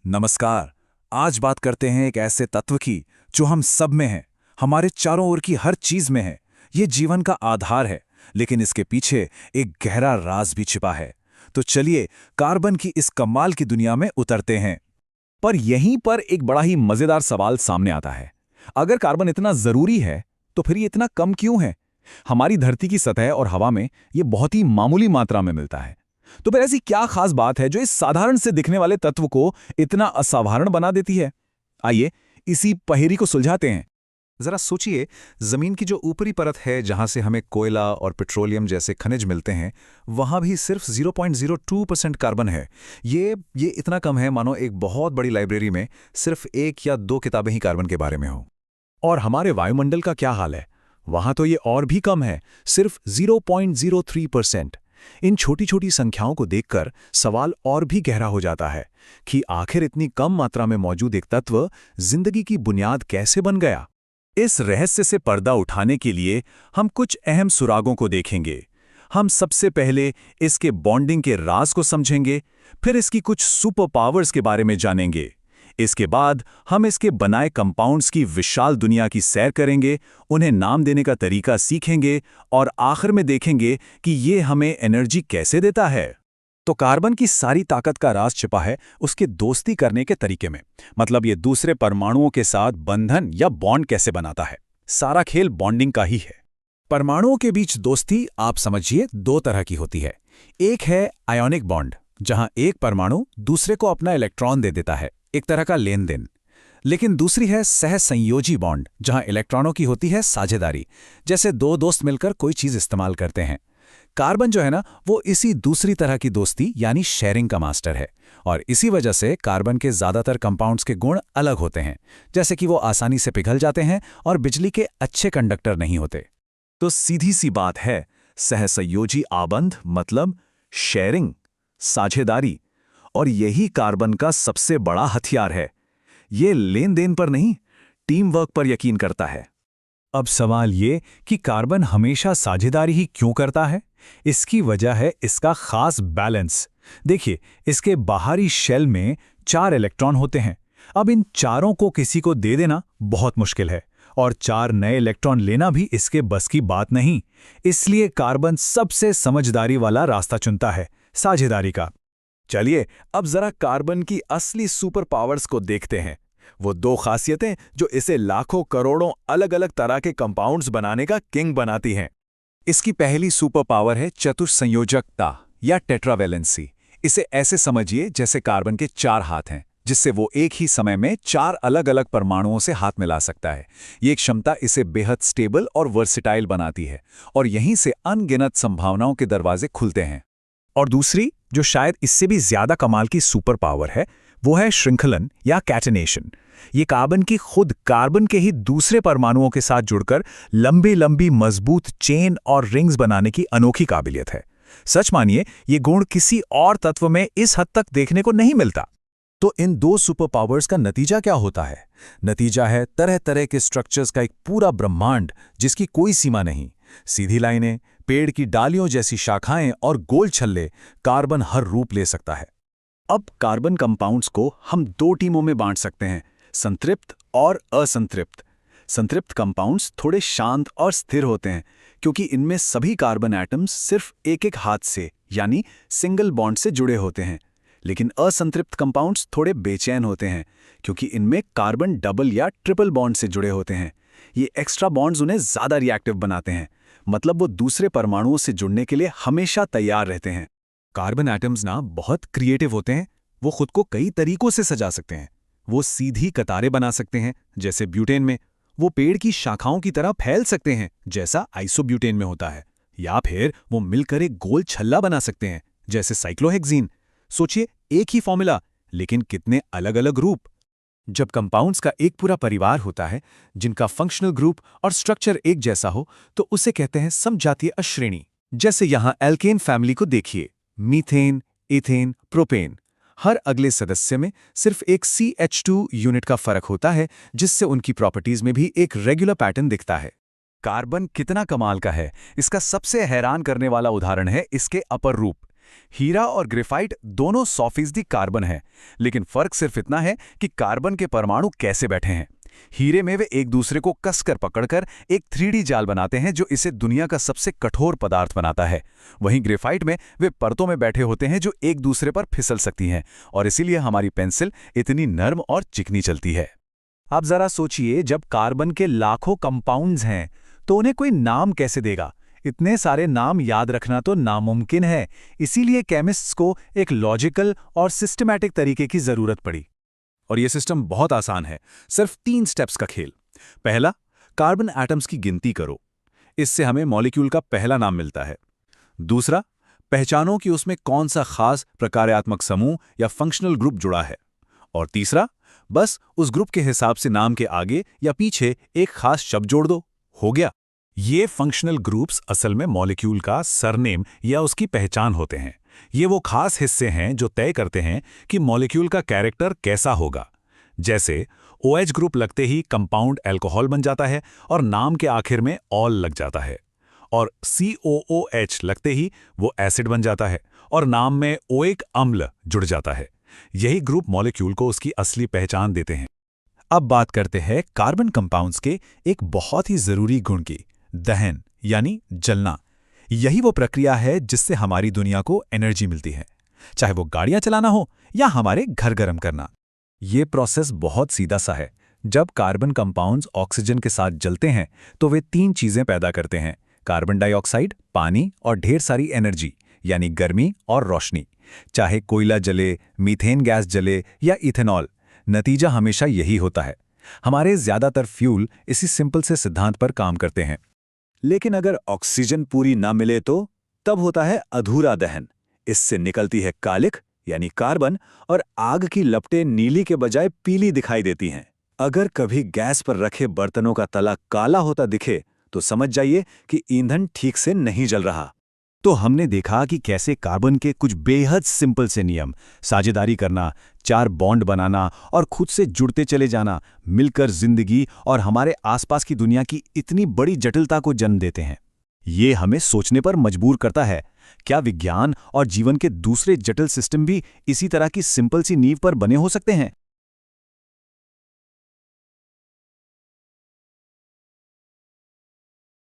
नमस्कार। आज बात करते हैं एक ऐसे तत्व की जो हम सब में है, हमारे चारों ओर की हर चीज में है। ये जीवन का आधार है, लेकिन इसके पीछे एक गहरा राज भी छिपा है। तो चलिए कार्बन की इस कमाल की दुनिया में उतरते हैं। पर यहीं पर एक बड़ा ही मजेदार सवाल सामने आता है। अगर कार्बन इतना जरूरी है, तो फिर ये इतना कम क्यों है? हमारी धरती की सतह और हवा में ये बहुत ही मामूली मात्रा में मिलता है। तो फिर ऐसी क्या खास बात है जो इस साधारण से दिखने वाले तत्व को इतना असाधारण बना देती है? आइए इसी पहेली को सुलझाते हैं। जरा सोचिए, जमीन की जो ऊपरी परत है जहां से हमें कोयला और पेट्रोलियम जैसे खनिज मिलते हैं, वहां भी सिर्फ 0.02% कार्बन है। ये इतना कम है मानो एक बहुत बड़ी लाइब्रेरी में सिर्फ 1 या 2 किताबें ही कार्बन के बारे में हो। और हमारे वायुमंडल का क्या हाल है? वहां तो ये और भी कम है, सिर्फ 0.03%। इन छोटी छोटी संख्याओं को देखकर सवाल और भी गहरा हो जाता है कि आखिर इतनी कम मात्रा में मौजूद एक तत्व जिंदगी की बुनियाद कैसे बन गया। इस रहस्य से पर्दा उठाने के लिए हम कुछ अहम सुरागों को देखेंगे। हम सबसे पहले इसके बॉन्डिंग के राज को समझेंगे, फिर इसकी कुछ सुपर पावर्स के बारे में जानेंगे। इसके बाद हम इसके बनाए कंपाउंड्स की विशाल दुनिया की सैर करेंगे, उन्हें नाम देने का तरीका सीखेंगे और आखिर में देखेंगे कि ये हमें एनर्जी कैसे देता है। तो कार्बन की सारी ताकत का राज छिपा है उसके दोस्ती करने के तरीके में। मतलब ये दूसरे परमाणुओं के साथ बंधन या बॉन्ड कैसे बनाता है। सारा खेल बॉन्डिंग का ही है। परमाणुओं के बीच दोस्ती आप समझिए 2 तरह की होती है। एक है आयोनिक बॉन्ड, जहां एक परमाणु दूसरे को अपना इलेक्ट्रॉन दे देता है, एक तरह का लेन देन। लेकिन दूसरी है सहसंयोजी बॉन्ड, जहां इलेक्ट्रॉनों की होती है साझेदारी, जैसे 2 दोस्त मिलकर कोई चीज इस्तेमाल करते हैं। कार्बन जो है ना, वो इसी दूसरी तरह की दोस्ती यानी शेयरिंग का मास्टर है। और इसी वजह से कार्बन के ज्यादातर कंपाउंड्स के गुण अलग होते हैं, जैसे कि वो आसानी से पिघल जाते हैं और बिजली के अच्छे कंडक्टर नहीं होते। तो सीधी सी बात है, सहसंयोजी आबंध मतलब शेयरिंग, साझेदारी। और यही कार्बन का सबसे बड़ा हथियार है। ये लेन देन पर नहीं, टीम वर्क पर यकीन करता है। अब सवाल ये कि कार्बन हमेशा साझेदारी ही क्यों करता है? इसकी वजह है इसका खास बैलेंस। देखिए, इसके बाहरी शेल में 4 इलेक्ट्रॉन होते हैं। अब इन चारों को किसी को दे देना बहुत मुश्किल है, और 4 नए इलेक्ट्रॉन लेना भी इसके बस की बात नहीं। इसलिए कार्बन सबसे समझदारी वाला रास्ता चुनता है, साझेदारी का। चलिए अब जरा कार्बन की असली सुपर पावर्स को देखते हैं। वो 2 खासियतें जो इसे लाखों करोड़ों अलग अलग तरह के कंपाउंड्स बनाने का किंग बनाती हैं। इसकी पहली सुपर पावर है चतुस्संयोजकता या टेट्रावैलेंसी। इसे ऐसे समझिए जैसे कार्बन के 4 हाथ हैं, जिससे वो एक ही समय में 4 अलग अलग परमाणुओं से हाथ मिला सकता है। ये क्षमता इसे बेहद स्टेबल और वर्सिटाइल बनाती है, और यहीं से अनगिनत संभावनाओं के दरवाजे खुलते हैं। और दूसरी, जो शायद इससे भी ज्यादा कमाल की सुपर पावर है, वो है श्रृंखलन या कैटेनेशन। ये कार्बन की खुद कार्बन के ही दूसरे परमाणुओं के साथ जुड़कर लंबी लंबी मजबूत चेन और रिंग्स बनाने की अनोखी काबिलियत है। सच मानिए, ये गुण किसी और तत्व में इस हद तक देखने को नहीं मिलता। तो इन 2 सुपर पावर्स का नतीजा क्या होता है? नतीजा है तरह तरह के स्ट्रक्चर्स का एक पूरा ब्रह्मांड जिसकी कोई सीमा नहीं। सीधी लाइनें, पेड़ की डालियों जैसी शाखाएं और गोल छल्ले, कार्बन हर रूप ले सकता है। अब कार्बन कंपाउंड्स को हम 2 टीमों में बांट सकते हैं, संतृप्त और असंतृप्त। संतृप्त कंपाउंड्स थोड़े शांत और स्थिर होते हैं, क्योंकि इनमें सभी कार्बन एटम्स सिर्फ एक एक हाथ से यानी सिंगल बॉन्ड से जुड़े होते हैं। लेकिन असंतृप्त कंपाउंड्स थोड़े बेचैन होते हैं, क्योंकि इनमें कार्बन डबल या ट्रिपल बॉन्ड से जुड़े होते हैं। ये एक्स्ट्रा बॉन्ड्स उन्हें ज्यादा रिएक्टिव बनाते हैं, मतलब वो दूसरे परमाणुओं से जुड़ने के लिए हमेशा तैयार रहते हैं। कार्बन एटम्स ना बहुत क्रिएटिव होते हैं। वो खुद को कई तरीकों से सजा सकते हैं। वो सीधी कतारें बना सकते हैं, जैसे ब्यूटेन में। वो पेड़ की शाखाओं की तरह फैल सकते हैं, जैसा आइसोब्यूटेन में होता है। या फिर वो मिलकर एक गोल छल्ला बना सकते हैं, जैसे साइक्लोहेक्सीन। सोचिए, एक ही फॉर्मूला, लेकिन कितने अलग अलग रूप। जब कंपाउंड्स का एक पूरा परिवार होता है, जिनका फंक्शनल ग्रुप और स्ट्रक्चर एक जैसा हो, तो उसे कहते हैं समजातीय अश्रेणी। जैसे यहां एल्केन फैमिली को देखिए, मीथेन, इथेन, प्रोपेन। हर अगले सदस्य में सिर्फ एक CH2 यूनिट का फर्क होता है, जिससे उनकी प्रॉपर्टीज में भी एक रेगुलर पैटर्न दिखता है। कार्बन कितना कमाल का है, इसका सबसे हैरान करने वाला उदाहरण है इसके अपर रूप। हीरा और ग्रेफाइट दोनों 100% कार्बन है, लेकिन फर्क सिर्फ इतना है कि कार्बन के परमाणु कैसे बैठे हैं। हीरे में वे एक दूसरे को कसकर पकड़कर एक 3D जाल बनाते हैं जो इसे दुनिया का सबसे कठोर पदार्थ बनाता है। वहीं ग्रेफाइट में वे परतों में बैठे होते हैं जो एक दूसरे पर फिसल सकती हैं, और इसीलिए हमारी पेंसिल इतनी नर्म और चिकनी चलती है। आप जरा सोचिए, जब कार्बन के लाखों कंपाउंड्स हैं तो उन्हें कोई नाम कैसे देगा? इतने सारे नाम याद रखना तो नामुमकिन है। इसीलिए केमिस्ट्स को एक लॉजिकल और सिस्टमैटिक तरीके की जरूरत पड़ी। और यह सिस्टम बहुत आसान है, सिर्फ 3 स्टेप्स का खेल। पहला, कार्बन एटम्स की गिनती करो। इससे हमें मॉलिक्यूल का पहला नाम मिलता है। दूसरा, पहचानो कि उसमें कौन सा खास प्रकार्यात्मक समूह या फंक्शनल ग्रुप जुड़ा है। और तीसरा, बस उस ग्रुप के हिसाब से नाम के आगे या पीछे एक खास शब्द जोड़ दो, हो गया। ये फंक्शनल ग्रुप्स असल में मॉलिक्यूल का सरनेम या उसकी पहचान होते हैं। ये वो खास हिस्से हैं जो तय करते हैं कि मॉलिक्यूल का कैरेक्टर कैसा होगा। जैसे OH ग्रुप लगते ही कंपाउंड अल्कोहल बन जाता है और नाम के आखिर में ऑल लग जाता है, और COOH लगते ही वो एसिड बन जाता है और नाम में ओइक अम्ल जुड़ जाता है। यही ग्रुप मॉलिक्यूल को उसकी असली पहचान देते हैं। अब बात करते हैं कार्बन कंपाउंड्स के एक बहुत ही जरूरी गुण की, दहन यानी जलना। यही वो प्रक्रिया है जिससे हमारी दुनिया को एनर्जी मिलती है, चाहे वो गाड़ियां चलाना हो या हमारे घर गर्म करना। ये प्रोसेस बहुत सीधा सा है। जब कार्बन कंपाउंड्स ऑक्सीजन के साथ जलते हैं तो वे 3 चीजें पैदा करते हैं: कार्बन डाइऑक्साइड, पानी और ढेर सारी एनर्जी यानी गर्मी और रोशनी। चाहे कोयला जले, मीथेन गैस जले या इथेनॉल, नतीजा हमेशा यही होता है। हमारे ज्यादातर फ्यूल इसी सिंपल से सिद्धांत पर काम करते हैं। लेकिन अगर ऑक्सीजन पूरी ना मिले तो तब होता है अधूरा दहन। इससे निकलती है कालिख यानी कार्बन, और आग की लपटें नीली के बजाय पीली दिखाई देती हैं। अगर कभी गैस पर रखे बर्तनों का तला काला होता दिखे तो समझ जाइए कि ईंधन ठीक से नहीं जल रहा। तो हमने देखा कि कैसे कार्बन के कुछ बेहद सिंपल से नियम, साझेदारी करना, 4 बॉन्ड बनाना और खुद से जुड़ते चले जाना, मिलकर जिंदगी और हमारे आसपास की दुनिया की इतनी बड़ी जटिलता को जन्म देते हैं। ये हमें सोचने पर मजबूर करता है, क्या विज्ञान और जीवन के दूसरे जटिल सिस्टम भी इसी तरह की सिंपल सी नींव पर बने हो सकते हैं?